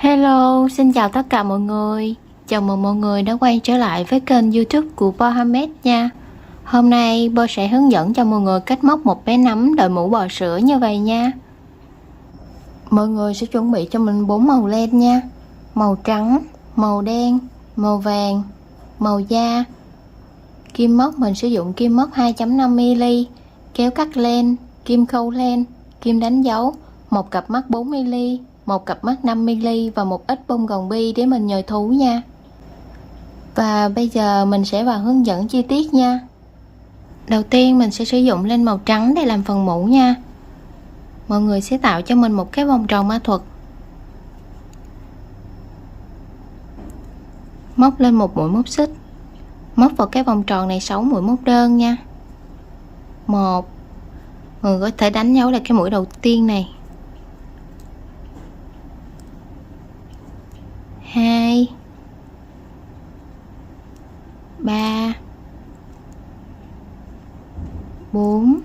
Hello, xin chào tất cả mọi người. Chào mừng mọi người đã quay trở lại với kênh YouTube của Mohamed nha. Hôm nay Bo sẽ hướng dẫn cho mọi người cách móc một bé nấm đội mũ bò sữa như vậy nha. Mọi người sẽ chuẩn bị cho mình 4 màu len nha. Màu trắng, màu đen, màu vàng, màu da. Kim móc mình sử dụng kim móc 2.5mm, kéo cắt len, kim khâu len, kim đánh dấu, một cặp mắt 4mm, một cặp mắt 5mm và một ít bông gòn bi để mình nhồi thú nha. Và bây giờ mình sẽ vào hướng dẫn chi tiết nha. Đầu tiên mình sẽ sử dụng len màu trắng để làm phần mũ nha. Mọi người sẽ tạo cho mình một cái vòng tròn ma thuật. Móc lên một mũi móc xích, móc vào cái vòng tròn này 6 mũi móc đơn nha. 1, mọi người có thể đánh dấu là cái mũi đầu tiên này. 2, 3, 4,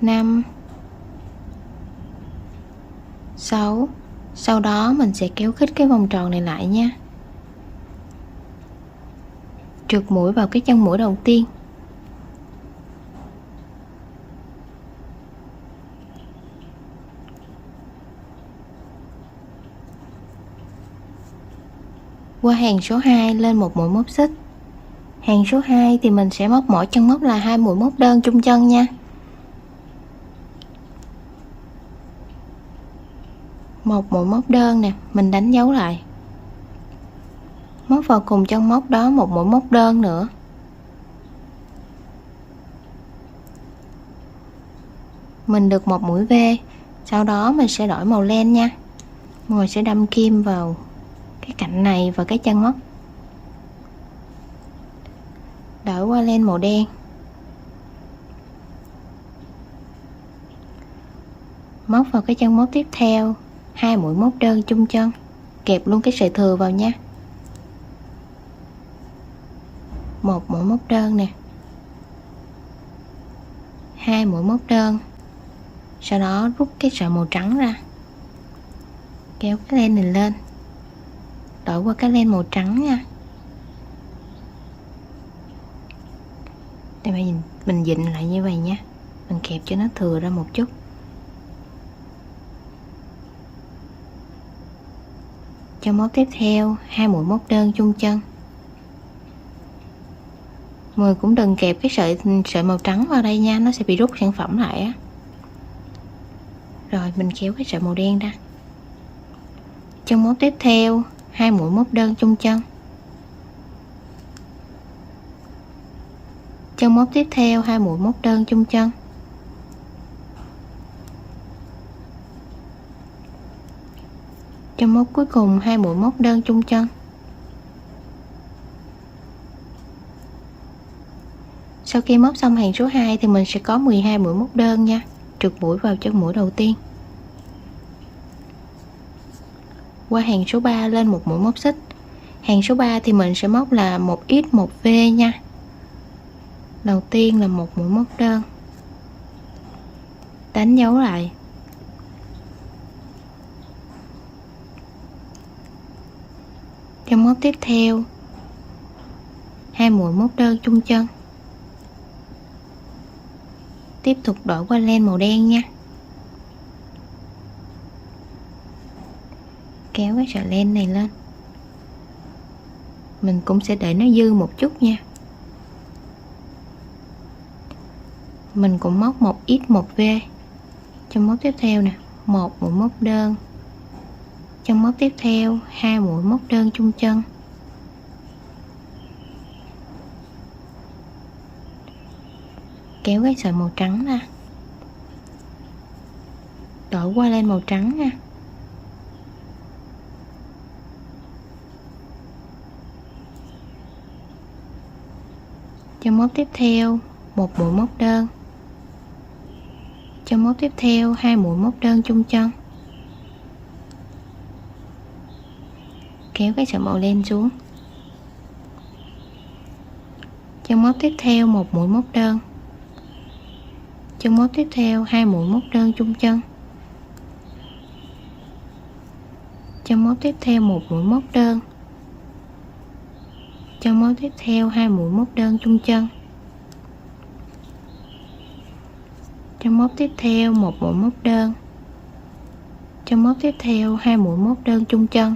5, 6. Sau đó mình sẽ kéo khít cái vòng tròn này lại nha. Trượt mũi vào cái chân mũi đầu tiên. Qua hàng số 2 lên một mũi móc xích. Hàng số 2 thì mình sẽ móc mỗi chân móc là 2 mũi móc đơn chung chân nha. Một mũi móc đơn nè, mình đánh dấu lại. Móc vào cùng chân móc đó một mũi móc đơn nữa. Mình được một mũi V, sau đó mình sẽ đổi màu len nha. Mọi người sẽ đâm kim vào cái cạnh này và cái chân móc. Đổi qua len màu đen. Móc vào cái chân móc tiếp theo 2 mũi móc đơn chung chân, kẹp luôn cái sợi thừa vào nha. Một mũi móc đơn nè, 2 mũi móc đơn, sau đó rút cái sợi màu trắng ra, kéo cái len này lên, đổi qua cái len màu trắng nha. Đây mình dịnh lại như vậy nha, mình kẹp cho nó thừa ra một chút. Chân móc tiếp theo 2 mũi móc đơn chung chân. Mọi người cũng đừng kẹp cái sợi màu trắng vào đây nha, nó sẽ bị rút sản phẩm lại á. Rồi mình kéo cái sợi màu đen ra. Chân móc tiếp theo 2 mũi móc đơn chung chân. Chân móc tiếp theo 2 mũi móc đơn chung chân. Chân móc cuối cùng 2 mũi móc đơn chung chân. Sau khi móc xong hàng số 2 thì mình sẽ có 12 mũi móc đơn nha, trượt mũi vào chân mũi đầu tiên. Qua hàng số 3 lên một mũi móc xích. Hàng số 3 thì mình sẽ móc là một x một V nha. Đầu tiên là một mũi móc đơn, đánh dấu lại. Chân móc tiếp theo 2 mũi móc đơn chung chân. Tiếp tục đổi qua len màu đen nha. Kéo cái sợi len này lên. Mình cũng sẽ để nó dư một chút nha. Mình cũng móc một x một V. Chân móc tiếp theo nè, một mũi móc đơn. Chân móc tiếp theo 2 mũi móc đơn chung chân. Kéo cái sợi màu trắng ra, đổi qua len màu trắng nha. Chân móc tiếp theo một mũi móc đơn. Chân móc tiếp theo 2 mũi móc đơn chung chân. Kéo cái sợi màu len xuống. Chân móc tiếp theo một mũi móc đơn. Chân móc tiếp theo 2 mũi móc đơn chung chân. Trong móc tiếp theo một mũi móc đơn. Trong móc tiếp theo 2 mũi móc đơn chung chân. Trong móc tiếp theo một mũi móc đơn. Trong móc tiếp theo 2 mũi móc đơn chung chân.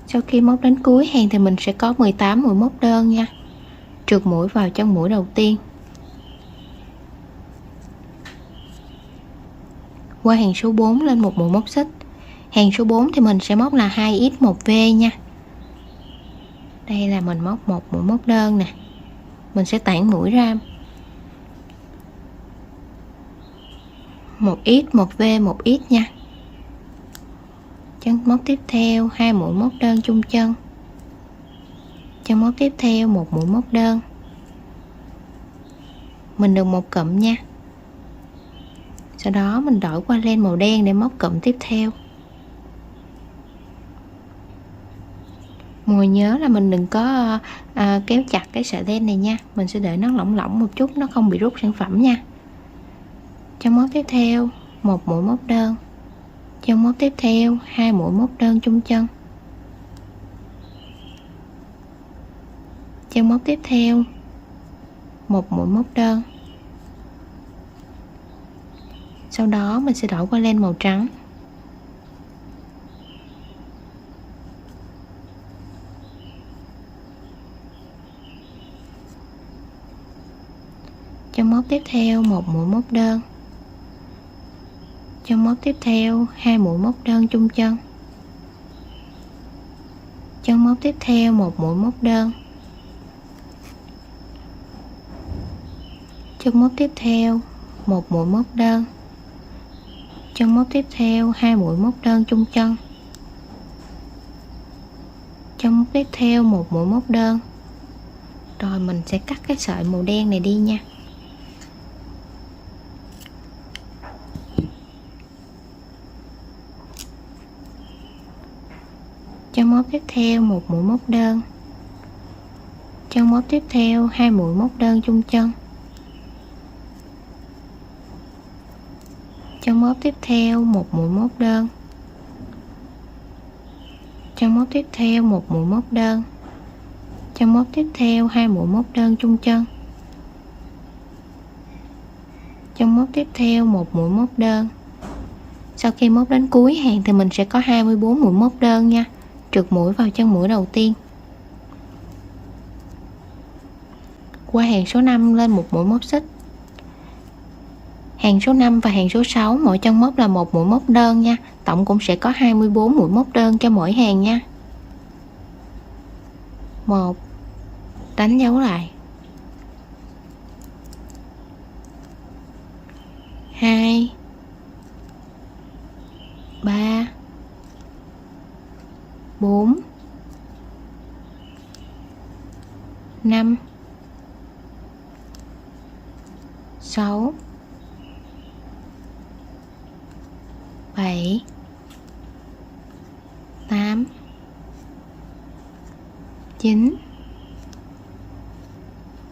Sau khi móc đến cuối hàng thì mình sẽ có 18 mũi móc đơn nha. Trượt mũi vào chân mũi đầu tiên. Qua hàng số 4 lên một mũi móc xích. Hàng số 4 thì mình sẽ móc là 2x1v nha. Đây là mình móc một mũi móc đơn nè. Mình sẽ tản mũi ra. 1x, 1v, 1x nha. Chân móc tiếp theo 2 mũi móc đơn chung chân. Chân móc tiếp theo một mũi móc đơn. Mình được một cụm nha. Sau đó mình đổi qua len màu đen để móc cụm tiếp theo. Mọi người nhớ là mình đừng có kéo chặt cái sợi len này nha. Mình sẽ để nó lỏng lỏng một chút, nó không bị rút sản phẩm nha. Chân móc tiếp theo một mũi móc đơn. Chân móc tiếp theo 2 mũi móc đơn chung chân. Chân móc tiếp theo một mũi móc đơn. Sau đó mình sẽ đổi qua len màu trắng. Chân móc tiếp theo một mũi móc đơn. Chân móc tiếp theo 2 mũi móc đơn chung chân. Chân móc tiếp theo một mũi móc đơn. Chân móc tiếp theo một mũi móc đơn. Chân móc tiếp theo 2 mũi móc đơn chung chân. Chân móc tiếp theo một mũi móc đơn. Rồi mình sẽ cắt cái sợi màu đen này đi nha. Chân móc tiếp theo một mũi móc đơn. Chân móc tiếp theo 2 mũi móc đơn chung chân. Chân móc tiếp theo một mũi móc đơn. Chân móc tiếp theo một mũi móc đơn. Chân móc tiếp theo 2 mũi móc đơn chung chân. Chân móc tiếp theo một mũi móc đơn. Sau khi móc đến cuối hàng thì mình sẽ có 24 mũi móc đơn nha. Trượt mũi vào chân mũi đầu tiên. Qua hàng số 5 lên một mũi móc xích. Hàng số 5 và hàng số 6 mỗi chân móc là một mũi móc đơn nha. Tổng cũng sẽ có 24 mũi móc đơn cho mỗi hàng nha. 1, đánh dấu lại. 2, 3, 4, 5, 6, 7, 8, 9,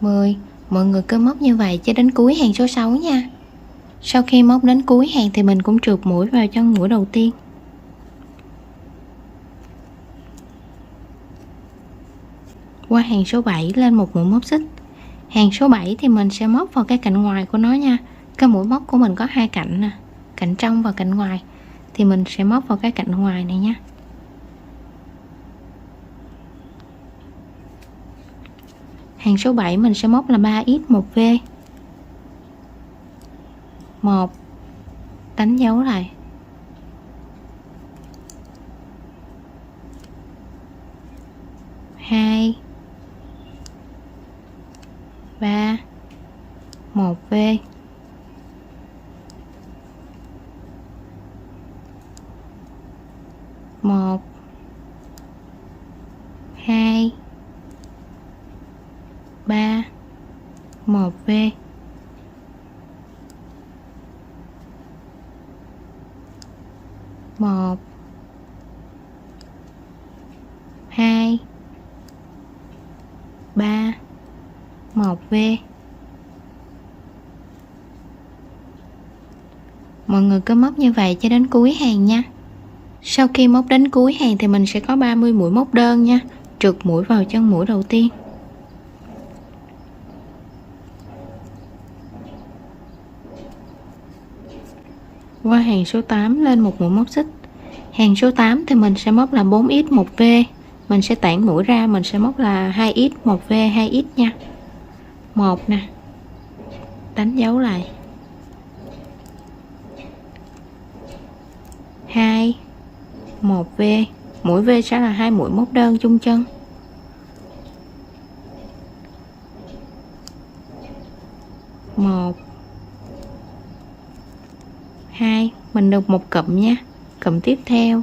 10. Mọi người cứ móc như vậy cho đến cuối hàng số 6 nha. Sau khi móc đến cuối hàng thì mình cũng trượt mũi vào chân mũi đầu tiên. Qua hàng số 7 lên một mũi móc xích. Hàng số 7 thì mình sẽ móc vào cái cạnh ngoài của nó nha. Cái mũi móc của mình có hai cạnh nè, cạnh trong và cạnh ngoài, thì mình sẽ móc vào cái cạnh ngoài này nha. Hàng số 7 mình sẽ móc là 3x1v. 1, đánh dấu lại. 2, 3, 1v. 1, 2, 3, 1v. 1, 2, 3, 1v. Mọi người cứ móc như vậy cho đến cuối hàng nha. Sau khi móc đến cuối hàng thì mình sẽ có 30 mũi móc đơn nha. Trượt mũi vào chân mũi đầu tiên. Qua hàng số 8 lên một mũi móc xích. Hàng số 8 thì mình sẽ móc là 4x 1v. Mình sẽ tản mũi ra, mình sẽ móc là 2x 1v 2x nha. 1 nè. Đánh dấu lại. 2 1v, mũi v sẽ là 2 mũi móc đơn chung chân. 1 2, mình được một cụm nha. Cụm tiếp theo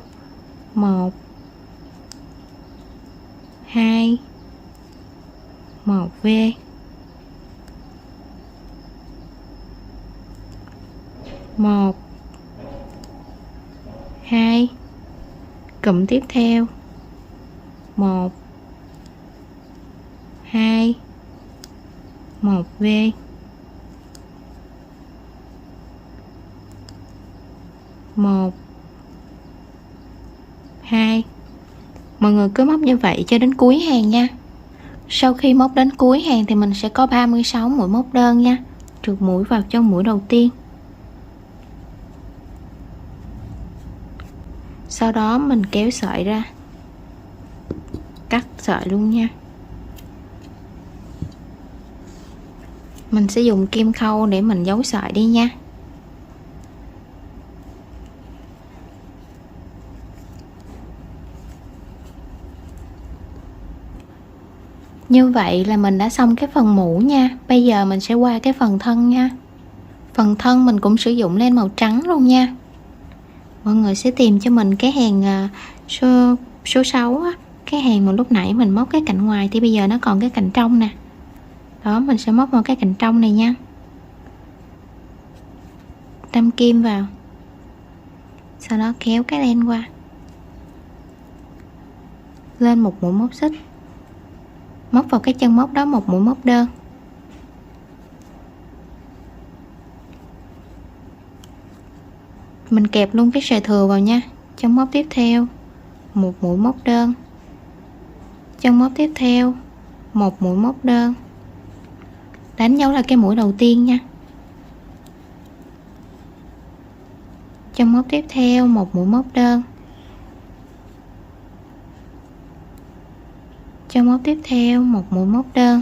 1 2 1v, 1 2, cụm tiếp theo 1 2 1v, 1 2. Mọi người cứ móc như vậy cho đến cuối hàng nha. Sau khi móc đến cuối hàng thì mình sẽ có 36 mũi móc đơn nha. Trượt mũi vào chân mũi đầu tiên. Sau đó mình kéo sợi ra, cắt sợi luôn nha. Mình sẽ dùng kim khâu để mình giấu sợi đi nha. Như vậy là mình đã xong cái phần mũ nha. Bây giờ mình sẽ qua cái phần thân nha. Phần thân mình cũng sử dụng len màu trắng luôn nha. Mọi người sẽ tìm cho mình cái hàng số 6 á, cái hàng mà lúc nãy mình móc cái cạnh ngoài thì bây giờ nó còn cái cạnh trong nè. Đó, mình sẽ móc vào cái cạnh trong này nha. Đâm kim vào. Sau đó kéo cái len qua. Lên một mũi móc xích. Móc vào cái chân móc đó một mũi móc đơn. Mình kẹp luôn cái sợi thừa vào nha. Chân móc tiếp theo một mũi móc đơn. Chân móc tiếp theo một mũi móc đơn. Đánh dấu là cái mũi đầu tiên nha. Chân móc tiếp theo một mũi móc đơn. Chân móc tiếp theo một mũi móc đơn.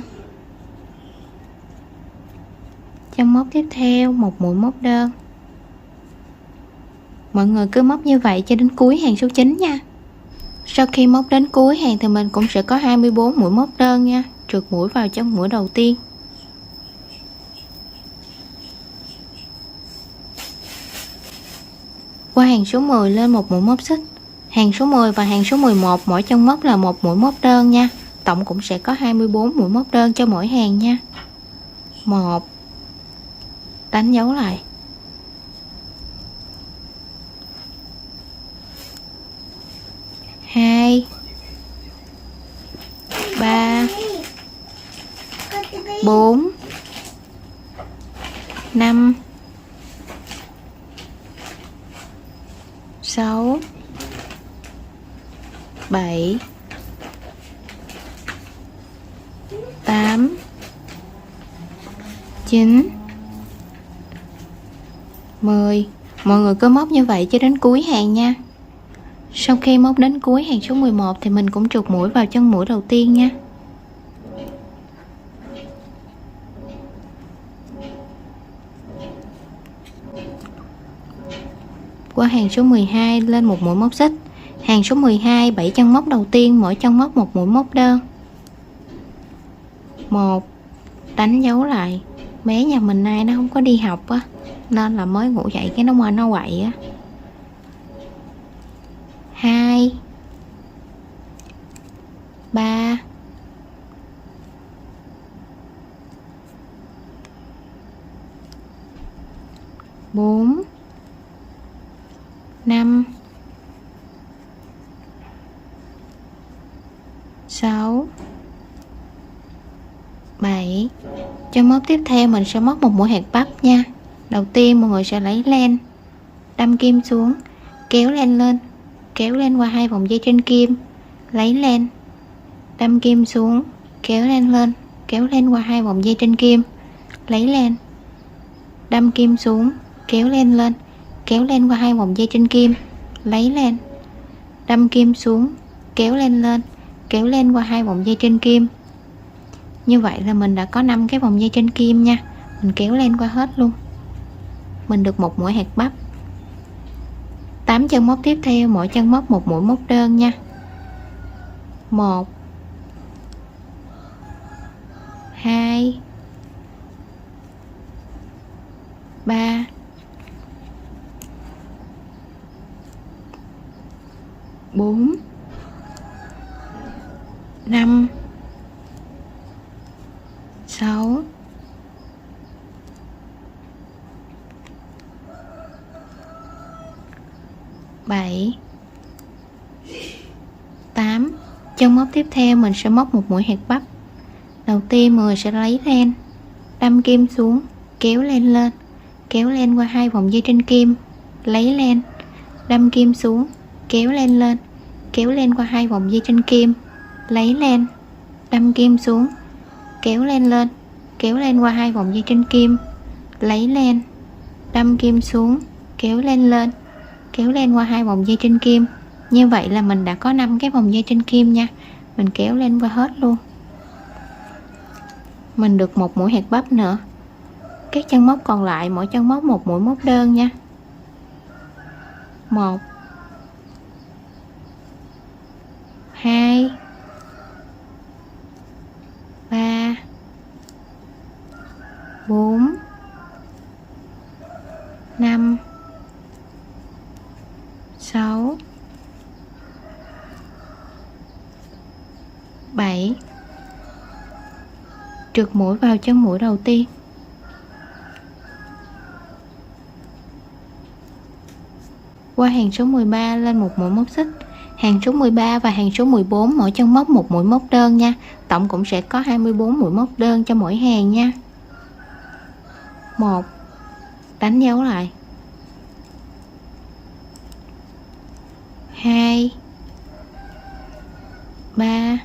Chân móc tiếp theo một mũi móc đơn. Mọi người cứ móc như vậy cho đến cuối hàng số 9 nha. Sau khi móc đến cuối hàng thì mình cũng sẽ có 24 mũi móc đơn nha. Trượt mũi vào chân mũi đầu tiên. Qua hàng số 10 lên một mũi móc xích. Hàng số 10 và hàng số 11 mỗi chân móc là một mũi móc đơn nha. Tổng cũng sẽ có 24 mũi móc đơn cho mỗi hàng nha. 1, đánh dấu lại. 2 3 4 5 6 7 8 9 10. Mọi người cứ móc như vậy cho đến cuối hàng nha. Sau khi móc đến cuối hàng số 11 thì mình cũng trượt mũi vào chân mũi đầu tiên nha. Qua hàng số 12 lên một mũi móc xích. Hàng số 12 7 chân móc đầu tiên, mỗi chân móc một mũi móc đơn. 1, đánh dấu lại. Bé nhà mình nay nó không có đi học á, nên là mới ngủ dậy cái nó qua nó quậy á. 2 3 4 5 6 7. Chân móc tiếp theo mình sẽ móc một mũi hạt bắp nha. Đầu tiên mọi người sẽ lấy len, đâm kim xuống, kéo len lên, kéo lên qua 2 vòng dây trên kim, lấy lên, đâm kim xuống, kéo lên, kéo lên qua 2 vòng dây trên kim, lấy lên, đâm kim xuống, kéo lên, kéo lên qua 2 vòng dây trên kim, lấy lên, đâm kim xuống, kéo lên, kéo lên qua 2 vòng dây trên kim. Như vậy là mình đã có 5 cái vòng dây trên kim nha. Mình kéo lên qua hết luôn, mình được một mũi hạt bắp. 8 chân móc tiếp theo, mỗi chân móc một mũi móc đơn nha. 1 2 3 4 5 6 7 8. Chân móc tiếp theo mình sẽ móc một mũi hạt bắp. Đầu tiên mọi người sẽ lấy lên, đâm kim xuống, kéo lên, kéo lên qua 2 vòng dây trên kim, lấy lên, đâm kim xuống, kéo lên, kéo lên qua 2 vòng dây trên kim, lấy lên, đâm kim xuống, kéo lên, kéo lên qua 2 vòng dây trên kim, lấy lên, đâm kim xuống, kéo lên, kéo lên qua 2 vòng dây trên kim. Như vậy là mình đã có 5 cái vòng dây trên kim nha. Mình kéo lên qua hết luôn, mình được một mũi hạt bắp nữa. Các chân móc còn lại mỗi chân móc một mũi móc đơn nha. 1 2 3 4 5 6 7. Trượt mũi vào chân mũi đầu tiên. Qua hàng số 13 lên một mũi móc xích. Hàng số 13 và hàng số 14 mỗi chân móc một mũi móc đơn nha. Tổng cũng sẽ có 24 mũi móc đơn cho mỗi hàng nha. 1. Đánh dấu lại. 2 3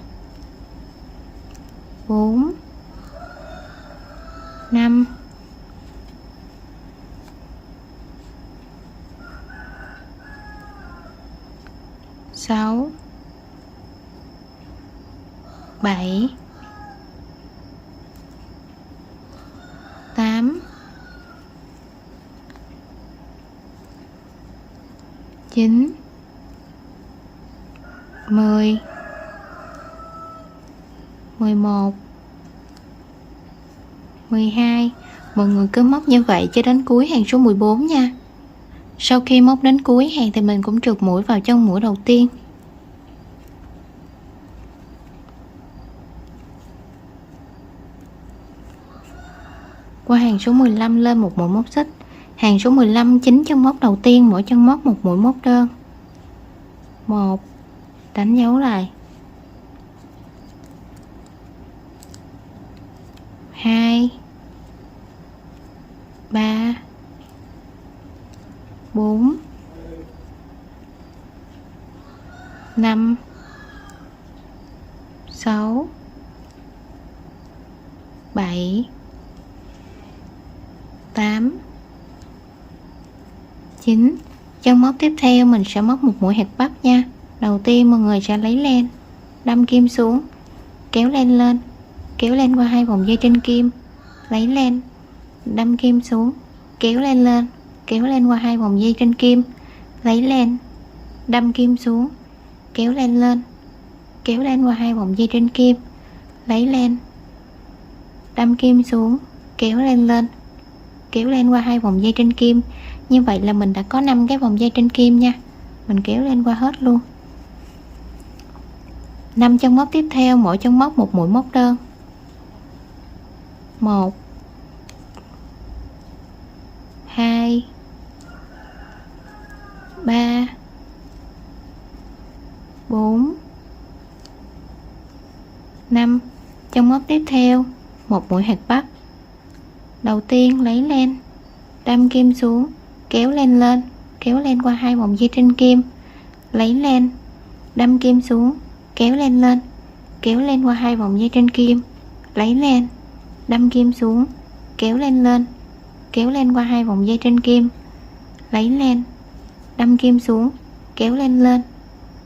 4 5 6 7 8 9 10 11 12. Mọi người cứ móc như vậy cho đến cuối hàng số 14 nha. Sau khi móc đến cuối hàng thì mình cũng trượt mũi vào chân mũi đầu tiên. Qua hàng số 15 lên một mũi móc xích. Hàng số 15 9 chân móc đầu tiên, mỗi chân móc một mũi móc đơn. 1. Đánh dấu lại. 2 3 4 5 6 7 8 9. Chân móc tiếp theo mình sẽ móc một mũi hạt bắp nha. Đầu tiên mọi người sẽ lấy len, đâm kim xuống, kéo len lên, kéo len qua 2 vòng dây trên kim, lấy len, đâm kim xuống, kéo len lên, kéo len qua 2 vòng dây trên kim, lấy len, đâm kim xuống, kéo len lên, kéo len qua 2 vòng dây trên kim, lấy len, đâm kim xuống, kéo len lên, kéo len qua 2 vòng dây trên kim. Như vậy là mình đã có 5 cái vòng dây trên kim nha. Mình kéo lên qua hết luôn. 5 chân móc tiếp theo, mỗi chân móc một mũi móc đơn. 1 2 3 4 5. Chân móc tiếp theo một mũi hạt bắp. Đầu tiên lấy len, đâm kim xuống, kéo len lên, kéo len qua 2 vòng dây trên kim, lấy lên, đâm kim xuống, kéo lên lên, kéo lên qua 2 vòng dây trên kim, lấy lên, đâm kim xuống, kéo lên lên, kéo lên qua 2 vòng dây trên kim, lấy lên, đâm kim xuống, kéo lên lên,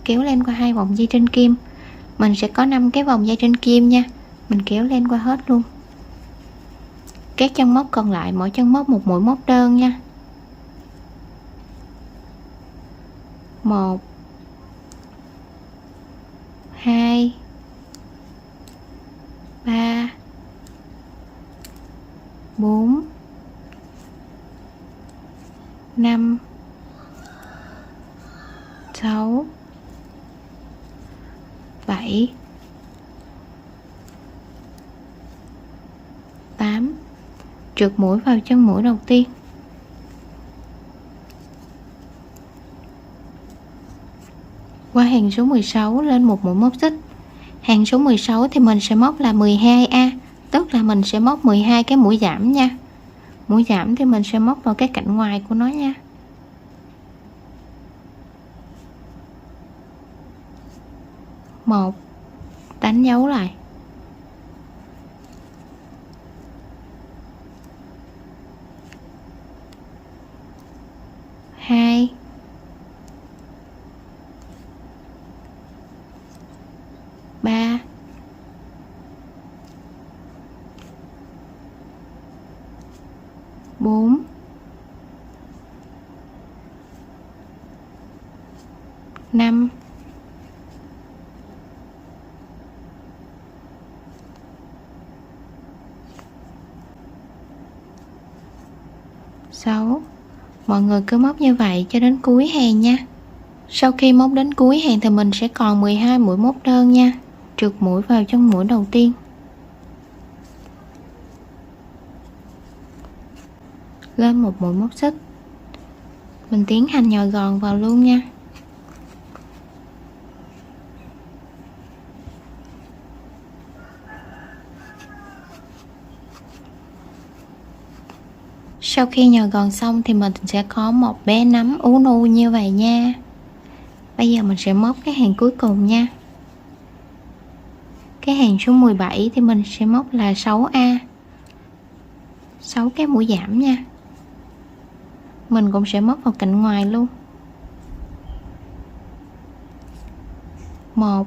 kéo lên qua 2 vòng dây trên kim. Mình sẽ có 5 cái vòng dây trên kim nha, mình kéo lên qua hết luôn. Các chân móc còn lại mỗi chân móc một mũi móc đơn nha. 1 2 3 4 5 6 7 8. Trượt mũi vào chân mũi đầu tiên. Qua hàng số 16 lên một mũi móc xích. Hàng số 16 thì mình sẽ móc là 12A, tức là mình sẽ móc 12 cái mũi giảm nha. Mũi giảm thì mình sẽ móc vào cái cạnh ngoài của nó nha. Một, đánh dấu lại. 2, 3, 4, 5, 6. Mọi người cứ móc như vậy cho đến cuối hàng nha. Sau khi móc đến cuối hàng thì mình sẽ còn 12 mũi móc đơn nha. Trượt mũi vào chân mũi đầu tiên, lên một mũi móc xích, mình tiến hành nhồi gòn vào luôn nha. Sau khi nhồi gòn xong thì mình sẽ có một bé nắm ú nu như vậy nha. Bây giờ mình sẽ móc cái hàng cuối cùng nha. Cái hàng số 17 thì mình sẽ móc là 6A, 6 cái mũi giảm nha. Mình cũng sẽ móc vào cạnh ngoài luôn. 1,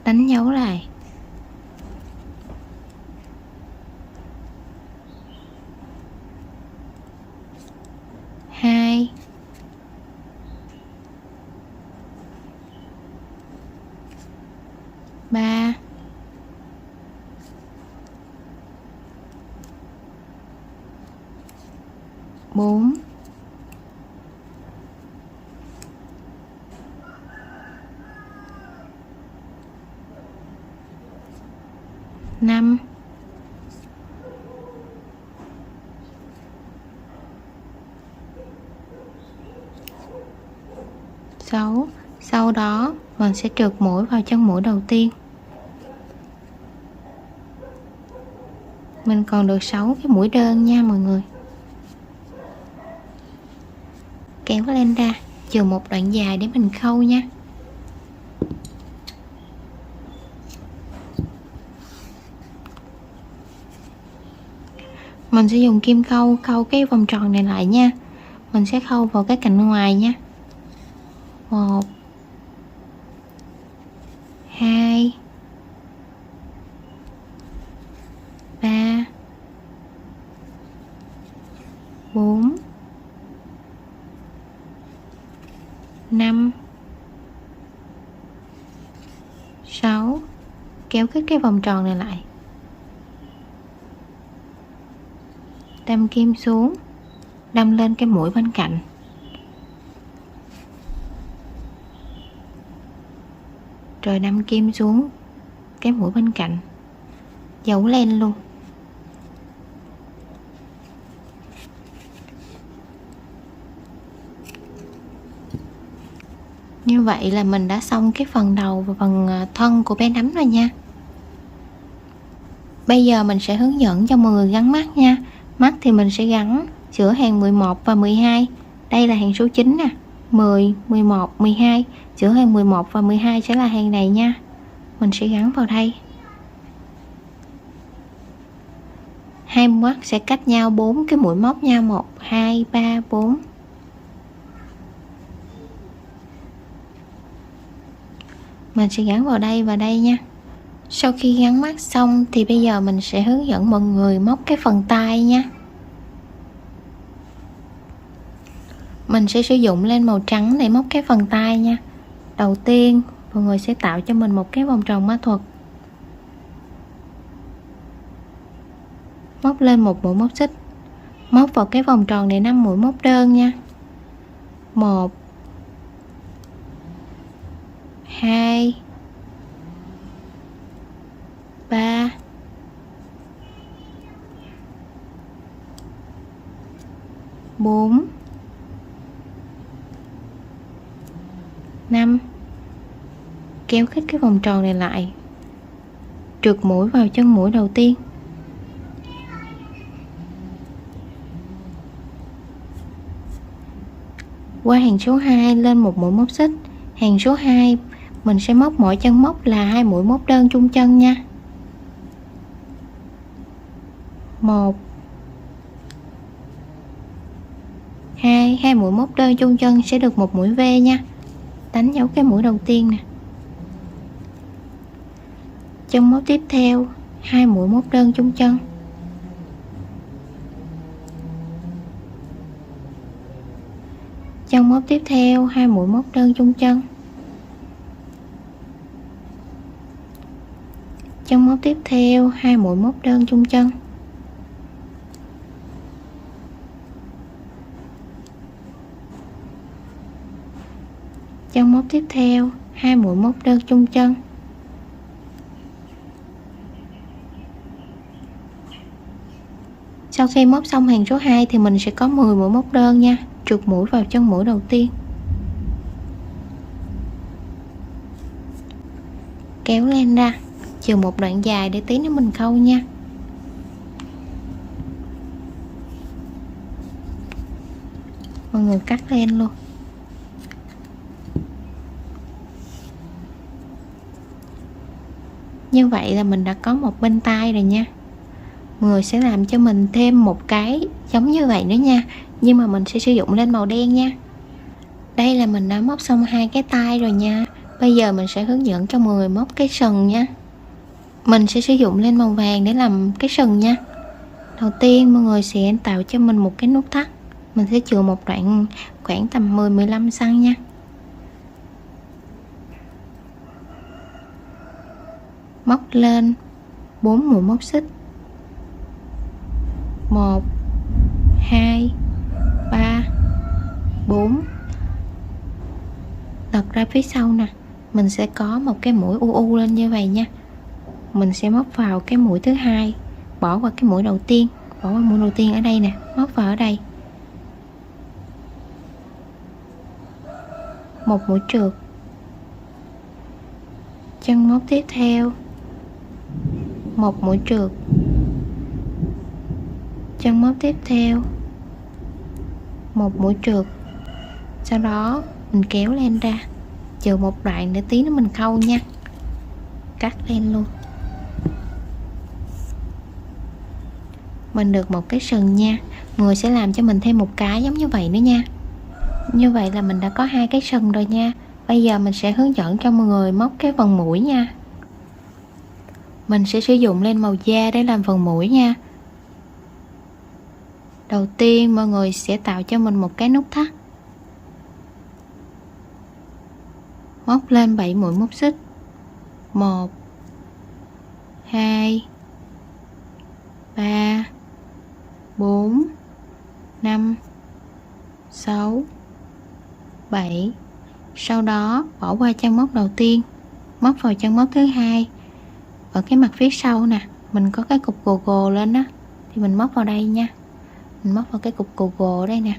đánh dấu lại. 2, 3, 4, 5, 6. Sau đó mình sẽ trượt mũi vào chân mũi đầu tiên. Mình còn được 6 cái mũi đơn nha mọi người. Kéo lên ra, chừa một đoạn dài để mình khâu nha. Mình sẽ dùng kim khâu cái vòng tròn này lại nha. Mình sẽ khâu vào cái cạnh ngoài nha. 1, 2, 3, 4, 5, 6. Kéo khít cái vòng tròn này lại, đâm kim xuống, đâm lên cái mũi bên cạnh, rồi đâm kim xuống cái mũi bên cạnh, giấu len luôn. Như vậy là mình đã xong cái phần đầu và phần thân của bé nấm rồi nha. Bây giờ mình sẽ hướng dẫn cho mọi người gắn mắt nha. Mắt thì mình sẽ gắn giữa hàng 11 và 12. Đây là hàng số 9 nè. 10, 11, 12. Giữa hàng 11 và 12 sẽ là hàng này nha. Mình sẽ gắn vào đây. Hai mắt sẽ cách nhau 4 cái mũi móc nha. 1, 2, 3, 4. Mình sẽ gắn vào đây và đây nha. Sau khi gắn mắt xong thì bây giờ mình sẽ hướng dẫn mọi người móc cái phần tay nha. Mình sẽ sử dụng len màu trắng để móc cái phần tay nha. Đầu tiên mọi người sẽ tạo cho mình một cái vòng tròn mã thuật. Móc lên một mũi móc xích, móc vào cái vòng tròn này 5 mũi móc đơn nha. 1, 2, 3, 4, 5. Kéo khít cái vòng tròn này lại, trượt mũi vào chân mũi đầu tiên. Qua hàng số 2 lên một mũi móc xích. Hàng số 2 mình sẽ móc mỗi chân móc là 2 mũi móc đơn chung chân nha. 1, 2, 2 mũi móc đơn chung chân sẽ được một mũi V nha. Đánh dấu cái mũi đầu tiên nè. Chân móc tiếp theo 2 mũi móc đơn chung chân. Chân móc tiếp theo 2 mũi móc đơn chung chân. Chân móc tiếp theo 2 mũi móc đơn chung chân. Chân móc tiếp theo 2 mũi móc đơn chung chân. Sau khi móc xong hàng số 2 thì mình sẽ có 10 mũi móc đơn nha. Trượt mũi vào chân mũi đầu tiên, kéo len ra, chừa một đoạn dài để tí nữa mình khâu nha. Mọi người cắt len luôn. Như vậy là mình đã có một bên tay rồi nha. Mọi người sẽ làm cho mình thêm một cái giống như vậy nữa nha, nhưng mà mình sẽ sử dụng len màu đen nha. Đây là mình đã móc xong hai cái tay rồi nha. Bây giờ mình sẽ hướng dẫn cho mọi người móc cái sừng nha. Mình sẽ sử dụng len màu vàng để làm cái sừng nha. Đầu tiên mọi người sẽ tạo cho mình một cái nút thắt. Mình sẽ chừa một đoạn khoảng tầm 10-15 cm nha. Móc lên 4 mũi móc xích. 1, 2, 3, 4. Lật ra phía sau nè, mình sẽ có một cái mũi u lên như vậy nha. Mình sẽ móc vào cái mũi thứ hai, bỏ qua cái mũi đầu tiên, bỏ qua mũi đầu tiên ở đây nè, móc vào ở đây. Một mũi trượt. Chân móc tiếp theo, một mũi trượt. Chân móc tiếp theo, một mũi trượt. Sau đó mình kéo len ra, chừa một đoạn để tí nữa mình khâu nha. Cắt len luôn. Mình được một cái sừng nha. Mọi người sẽ làm cho mình thêm một cái giống như vậy nữa nha. Như vậy là mình đã có hai cái sừng rồi nha. Bây giờ mình sẽ hướng dẫn cho mọi người móc cái phần mũi nha. Mình sẽ sử dụng len màu da để làm phần mũi nha. Đầu tiên mọi người sẽ tạo cho mình một cái nút thắt. Móc lên 7 mũi móc xích. 1, 2, 3, 4, 5, 6, 7. Sau đó bỏ qua chân móc đầu tiên, móc vào chân móc thứ hai. Ở cái mặt phía sau nè, mình có cái cục gồ gồ lên đó, thì mình móc vào đây nha. Mình móc vào cái cục gồ gồ đây nè.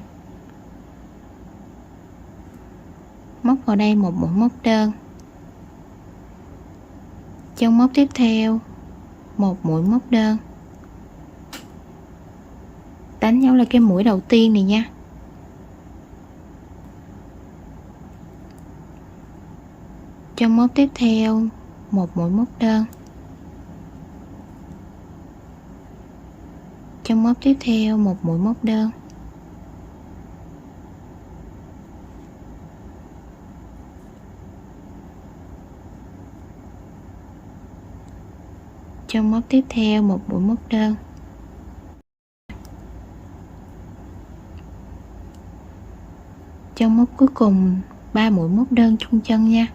Móc vào đây một mũi móc đơn. Chân móc tiếp theo, một mũi móc đơn. Đánh dấu là cái mũi đầu tiên này nha. Trong móc tiếp theo một mũi móc đơn. Trong móc tiếp theo một mũi móc đơn. Trong móc tiếp theo một mũi móc đơn. Trong móc cuối cùng 3 mũi móc đơn chung chân nha.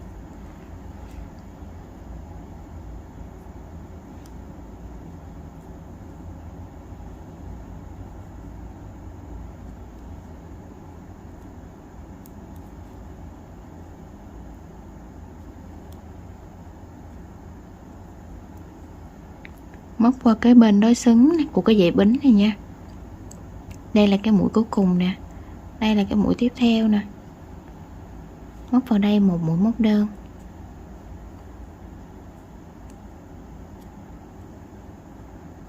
Móc qua cái bên đối xứng của cái dãy bính này nha. Đây là cái mũi cuối cùng nè, đây là cái mũi tiếp theo nè. Móc vào đây một mũi móc đơn.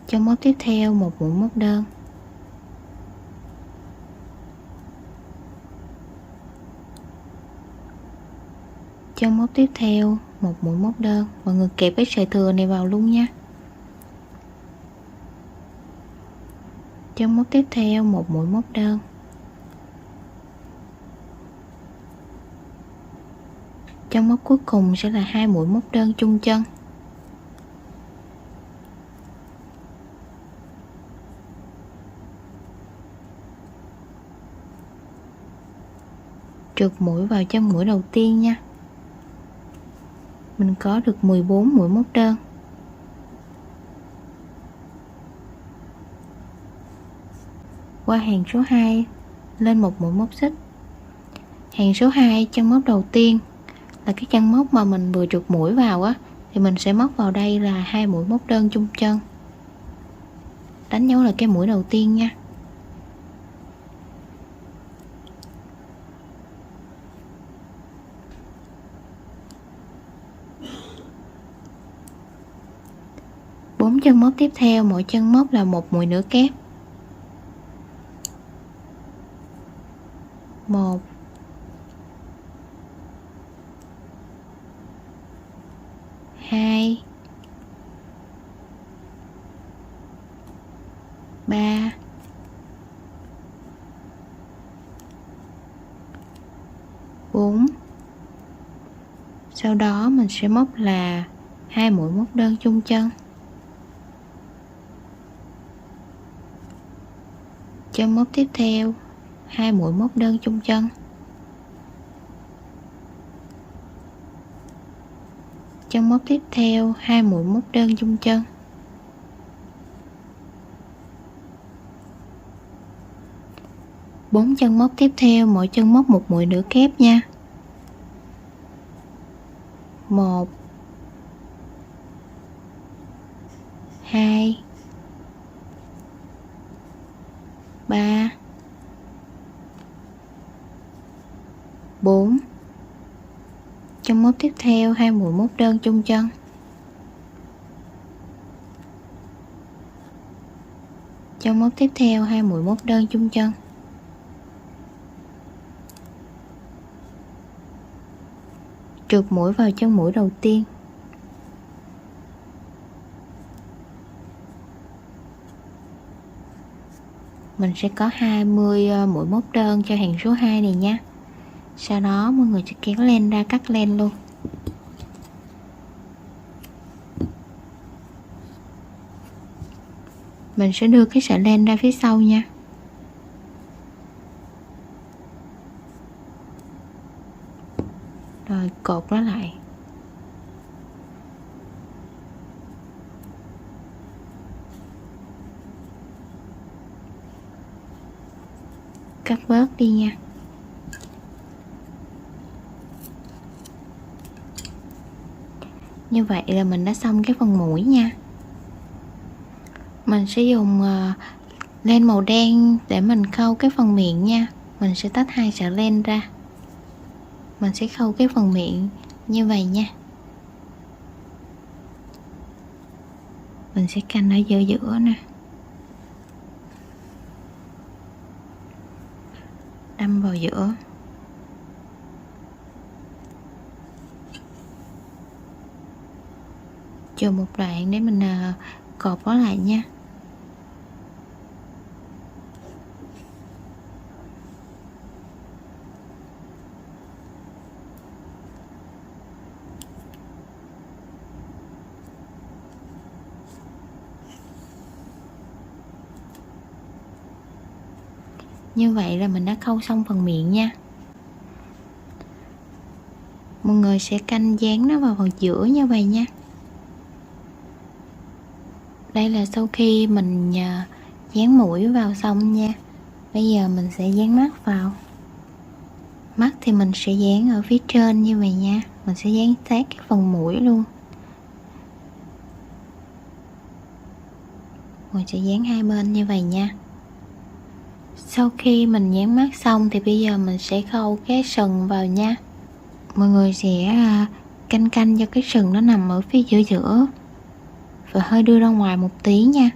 Trong móc tiếp theo một mũi móc đơn. Trong móc tiếp theo một mũi móc đơn. Mọi người kẹp cái sợi thừa này vào luôn nha. Trong móc tiếp theo một mũi móc đơn. Trong móc cuối cùng sẽ là 2 mũi móc đơn chung chân. Trượt mũi vào chân mũi đầu tiên nha. Mình có được 14 mũi móc đơn. Qua hàng số 2 lên một mũi móc xích. Hàng số 2 chân móc đầu tiên là cái chân móc mà mình vừa trượt mũi vào á, thì mình sẽ móc vào đây là 2 mũi móc đơn chung chân. Đánh dấu là cái mũi đầu tiên nha. Bốn chân móc tiếp theo, mỗi chân móc là một mũi nửa kép. 1 2 3 4. Sau đó mình sẽ móc là 2 mũi móc đơn chung chân. Chân móc tiếp theo 2 mũi móc đơn chung chân. Chân móc tiếp theo 2 mũi móc đơn chung chân. Bốn chân móc tiếp theo, mỗi chân móc một mũi nửa kép nha. 1 2 3 4. Chân móc tiếp theo 2 mũi móc đơn chung chân. Chân móc tiếp theo 2 mũi móc đơn chung chân. Trượt mũi vào chân mũi đầu tiên. Mình sẽ có 20 mũi móc đơn cho hàng số 2 này nha. Sau đó mọi người sẽ kéo len ra cắt len luôn. Mình sẽ đưa cái sợi len ra phía sau nha. Rồi cột nó lại. Cắt bớt đi nha. Như vậy là mình đã xong cái phần mũi nha. Mình sẽ dùng len màu đen để mình khâu cái phần miệng nha. Mình sẽ tách 2 sợi len ra. Mình sẽ khâu cái phần miệng như vậy nha. Mình sẽ canh ở giữa giữa nè. Đâm vào giữa. chờ một đoạn để mình cột nó lại nha. Như vậy là mình đã khâu xong phần miệng nha. Mọi người sẽ canh dán nó vào phần giữa như vậy nha. Đây là sau khi mình dán mũi vào xong nha. Bây giờ mình sẽ dán mắt vào. Mắt thì mình sẽ dán ở phía trên như vậy nha. Mình sẽ dán sát cái phần mũi luôn. Mình sẽ dán hai bên như vậy nha. Sau khi mình dán mắt xong thì bây giờ mình sẽ khâu cái sừng vào nha. Mọi người sẽ canh cho cái sừng nó nằm ở phía giữa và hơi đưa ra ngoài một tí nha.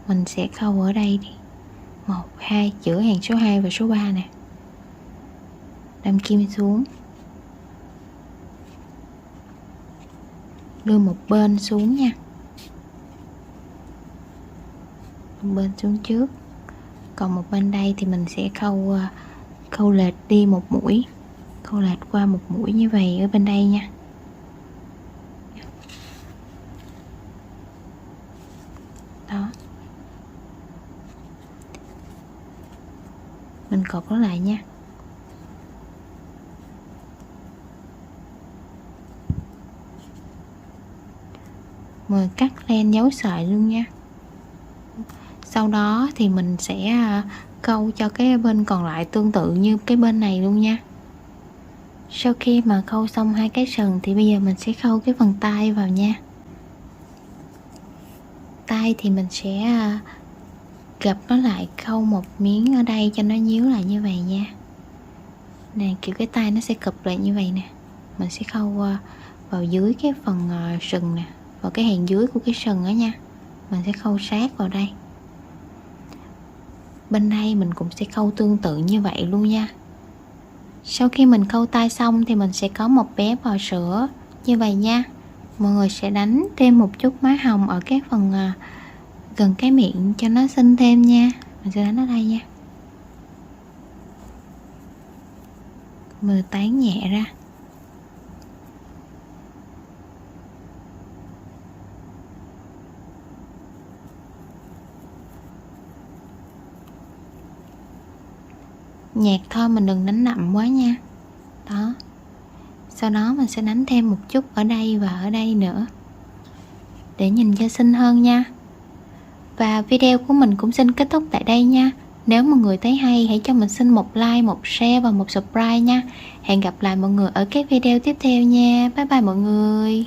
Mình sẽ khâu ở đây đi. 1, 2 giữa hàng số 2 và số 3 nè. Đâm kim xuống. Đưa một bên xuống nha. Một bên xuống trước. Còn một bên đây thì mình sẽ khâu lệch đi một mũi. Khâu lệch qua một mũi như vậy ở bên đây nha. Đó. Mình cột nó lại nha. Mình cắt len dấu sợi luôn nha. Sau đó thì mình sẽ khâu cho cái bên còn lại tương tự như cái bên này luôn nha. Sau khi mà khâu xong hai cái sừng thì bây giờ mình sẽ khâu cái phần tai vào nha. Tai thì mình sẽ gập nó lại, khâu một miếng ở đây cho nó nhíu lại như vậy nha. Nè, kiểu cái tai nó sẽ cụp lại như vậy nè. Mình sẽ khâu vào dưới cái phần sừng nè, vào cái hàng dưới của cái sừng đó nha. Mình sẽ khâu sát vào đây. Bên đây mình cũng sẽ khâu tương tự như vậy luôn nha. Sau khi mình khâu tai xong thì mình sẽ có một bé bò sữa như vậy nha. Mọi người sẽ đánh thêm một chút má hồng ở cái phần gần cái miệng cho nó xinh thêm nha. Mình sẽ đánh ở đây nha. Mình tán nhẹ ra. Nhạt thôi, mình đừng đánh đậm quá nha. Đó. Sau đó mình sẽ đánh thêm một chút ở đây và ở đây nữa để nhìn cho xinh hơn nha. Và video của mình cũng xin kết thúc tại đây nha. Nếu mọi người thấy hay hãy cho mình xin một like, một share và một subscribe nha. Hẹn gặp lại mọi người ở các video tiếp theo nha. Bye bye mọi người.